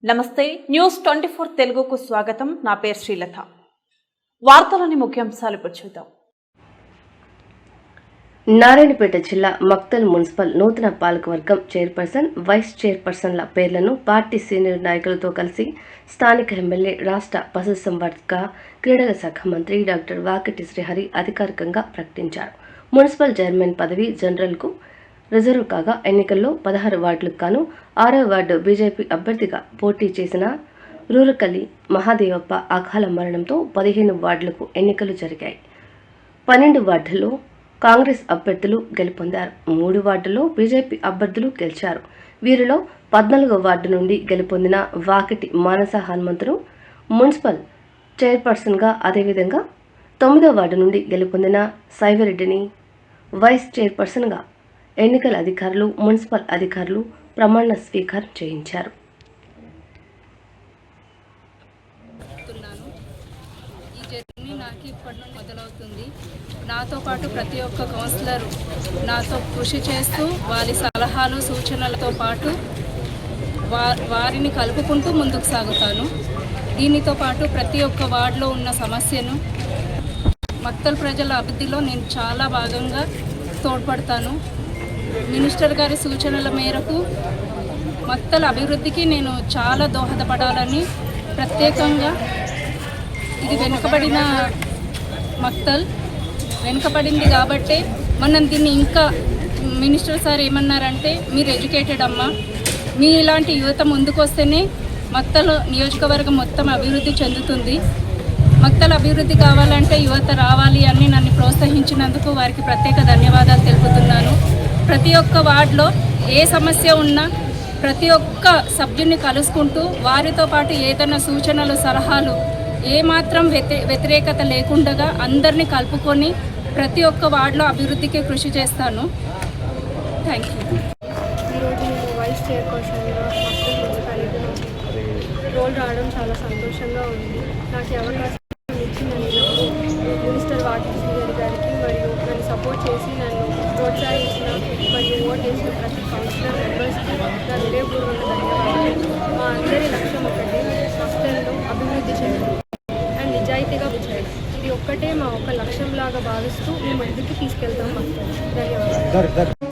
నమస్తే న్యూస్ 24 తెలుగుకు స్వాగతం. నా పేరు శ్రీలత. వార్తలోని ముఖ్యాంశాలు ఇప్పుడు చూద్దాం. నారాయణపేట జిల్లా మక్తల్ మున్సిపల్ నూతన పాలకవర్గం చైర్పర్సన్, వైస్ చైర్పర్సన్ల పేర్లను పార్టీ సీనియర్ నాయకులతో కలిసి స్థానిక ఎమ్మెల్యే, రాష్ట్ర పశుసంవర్ధక క్రీడల శాఖ మంత్రి డాక్టర్ వాకటి శ్రీహరి అధికారికంగా ప్రకటించారు. మున్సిపల్ చైర్మన్ పదవి జనరల్కు రిజర్వ్ కాగా ఎన్నికల్లో 16 వార్డులకు గాను 6వ వార్డు బీజేపీ అభ్యర్థిగా పోటీ చేసిన రూరకల్లి మహాదేవప్ప అకాల మరణంతో 15 వార్డులకు ఎన్నికలు జరిగాయి. 12 వార్డుల్లో కాంగ్రెస్ అభ్యర్థులు గెలుపొందారు. 3 వార్డుల్లో బీజేపీ అభ్యర్థులు గెలిచారు. వీరిలో 14వ వార్డు నుండి గెలుపొందిన వాకటి మానస హనుమంతును మున్సిపల్ చైర్పర్సన్గా, అదేవిధంగా 9వ వార్డు నుండి గెలుపొందిన సైవిరెడ్డిని వైస్ చైర్పర్సన్గా ఎన్నికల అధికారులు, మున్సిపల్ అధికారులు ప్రమాణ స్వీకారం చేయించారు. ఈ జర్నీ నాకు ఇప్పటి నుండి మొదలవుతుంది. నాతో పాటు ప్రతి ఒక్క కౌన్సిలర్ నాతో కృషి చేస్తూ వారి సలహాలు, సూచనలతో పాటు వారిని కలుపుకుంటూ ముందుకు సాగుతాను. దీనితో పాటు ప్రతి ఒక్క వార్డులో ఉన్న సమస్యను, మక్తల్ ప్రజల అభివృద్ధిలో నేను చాలా భాగంగా తోడ్పడతాను. మినిస్టర్ గారి సూచనల మేరకు మక్తల్ అభివృద్ధికి నేను చాలా దోహదపడాలని, ప్రత్యేకంగా ఇది వెనుకబడిన మక్తల్ వెనుకబడింది కాబట్టే మనం దీన్ని ఇంకా మినిస్టర్ సార్ ఏమన్నారంటే, మీరు ఎడ్యుకేటెడ్ అమ్మా, మీ ఇలాంటి యువత ముందుకు వస్తేనే మక్తల్ నియోజకవర్గం మొత్తం అభివృద్ధి చెందుతుంది. మక్తల్ అభివృద్ధి కావాలంటే యువత రావాలి అని నన్ను ప్రోత్సహించినందుకు వారికి ప్రత్యేక ధన్యవాదాలు తెలుపుతున్నాను. ప్రతి ఒక్క వార్డులో ఏ సమస్య ఉన్నా ప్రతి ఒక్క సభ్యుని కలుసుకుంటూ వారితో పాటు ఏదైనా సూచనలు, సలహాలు ఏమాత్రం వ్యతిరేకత లేకుండా అందరినీ కలుపుకొని ప్రతి ఒక్క వార్డులో అభివృద్ధికి కృషి చేస్తాను. Thank you. ఈరోజు నేను వైస్ చైర్పర్సన్గా మక్తల్ మున్సిపాలిటీలో రోల్ రావడం చాలా సంతోషంగా ఉంది. నాకు ఈ అవకాశం ఇచ్చినందుకు మినిస్టర్ వాకటి శ్రీహరి గారికి మరియు నన్ను సపోర్ట్ చేసి నన్ను ప్రోత్సహించిన మరియు ఓటేసిన ప్రతి కౌన్సిలర్ మెంబర్స్కి నా హృదయపూర్వక ధన్యవాదాలు. మా అందరి లక్ష్యం ఒకటే, మక్తల్ను అభివృద్ధి చేయడం అండ్ నిజాయితీగా చేయడం. ఇది ఒక్కటే మా ఒక లక్ష్యంలాగా భావిస్తూ మేము ముందుకు తీసుకెళ్తాం మక్తల్. ధన్యవాదాలు.